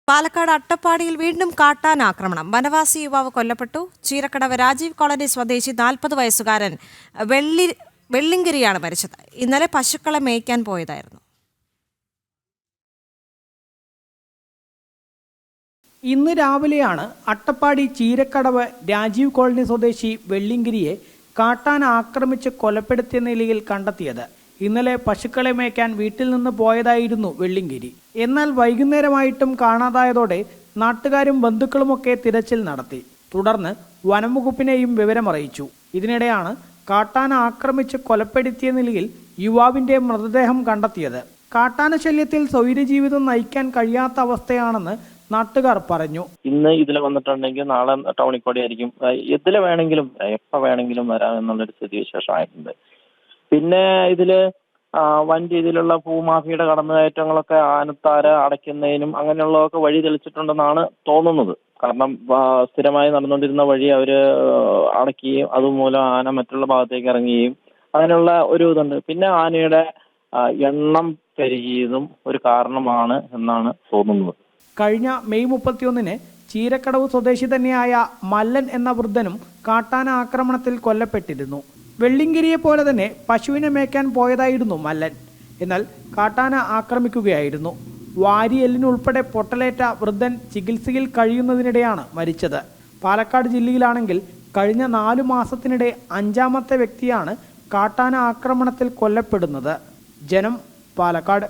പാലക്കാട് അട്ടപ്പാടിയിൽ വീണ്ടും കാട്ടാന ആക്രമണം. വനവാസി യുവാവ് കൊല്ലപ്പെട്ടു. ചീരക്കടവ് രാജീവ് കോളനി സ്വദേശി 40 വയസ്സുകാരൻ വെള്ളിങ്കരിയാണ് മരിച്ചത്. ഇന്നലെ പശുക്കളെ മേയ്ക്കാൻ പോയതായിരുന്നു. ഇന്ന് രാവിലെയാണ് അട്ടപ്പാടി ചീരക്കടവ് രാജീവ് കോളനി സ്വദേശി വെള്ളിങ്കരിയെ കാട്ടാന ആക്രമിച്ച് കൊലപ്പെടുത്തിയ നിലയിൽ കണ്ടെത്തിയത്. ഇന്നലെ പശുക്കളെ മേയ്ക്കാൻ വീട്ടിൽ നിന്ന് പോയതായിരുന്നു വെള്ളിങ്കിരി. എന്നാൽ വൈകുന്നേരമായിട്ടും കാണാതായതോടെ നാട്ടുകാരും ബന്ധുക്കളുമൊക്കെ തിരച്ചിൽ നടത്തി. തുടർന്ന് വനംവകുപ്പിനെയും വിവരമറിയിച്ചു. ഇതിനിടെയാണ് കാട്ടാന ആക്രമിച്ച് കൊലപ്പെടുത്തിയ നിലയിൽ യുവാവിന്റെ മൃതദേഹം കണ്ടെത്തിയത്. കാട്ടാന ശല്യത്തിൽ സ്വൈര്യജീവിതം നയിക്കാൻ കഴിയാത്ത അവസ്ഥയാണെന്ന് നാട്ടുകാർ പറഞ്ഞു. ഇന്ന് ഇതിൽ വന്നിട്ടുണ്ടെങ്കിൽ നാളെ ടൗണിൽ കൂടി ആയിരിക്കും. ഇതില് വേണമെങ്കിലും എപ്പോൾ വേണമെങ്കിലും വരാം എന്നുള്ളൊരു സ്ഥിതിവിശേഷമായിട്ടുണ്ട്. പിന്നെ ഇതില് വൻ രീതിയിലുള്ള ഭൂമാഫിയുടെ കടന്നുകയറ്റങ്ങളൊക്കെ ആനത്താര അടയ്ക്കുന്നതിനും അങ്ങനെയുള്ളതൊക്കെ വഴി തെളിച്ചിട്ടുണ്ടെന്നാണ് തോന്നുന്നത്. കാരണം സ്ഥിരമായി നടന്നുകൊണ്ടിരുന്ന വഴി അവര് അടയ്ക്കുകയും അതുമൂലം ആന മറ്റുള്ള ഭാഗത്തേക്ക് ഇറങ്ങുകയും അങ്ങനെയുള്ള ഒരു ഇതുണ്ട്. പിന്നെ ആനയുടെ എണ്ണം പെരുകിയതും ഒരു കാരണമാണ് എന്നാണ് തോന്നുന്നത്. കഴിഞ്ഞ മെയ് 31-ന് ചീരക്കടവ് സ്വദേശി തന്നെയായ മല്ലൻ എന്ന വൃദ്ധനും കാട്ടാന ആക്രമണത്തിൽ കൊല്ലപ്പെട്ടിരുന്നു. വെള്ളിങ്കരിയെ പോലെ തന്നെ പശുവിനെ മേയ്ക്കാൻ പോയതായിരുന്നു മല്ലൻ. എന്നാൽ കാട്ടാന ആക്രമിക്കുകയായിരുന്നു. വാരിയെല്ലിനുൾപ്പെടെ പൊട്ടലേറ്റ വൃദ്ധൻ ചികിത്സയിൽ കഴിയുന്നതിനിടെയാണ് മരിച്ചത്. പാലക്കാട് ജില്ലയിലാണെങ്കിൽ കഴിഞ്ഞ 4 മാസത്തിനിടെ 5ാമത്തെ വ്യക്തിയാണ് കാട്ടാന ആക്രമണത്തിൽ കൊല്ലപ്പെടുന്നത്. ജനം, പാലക്കാട്.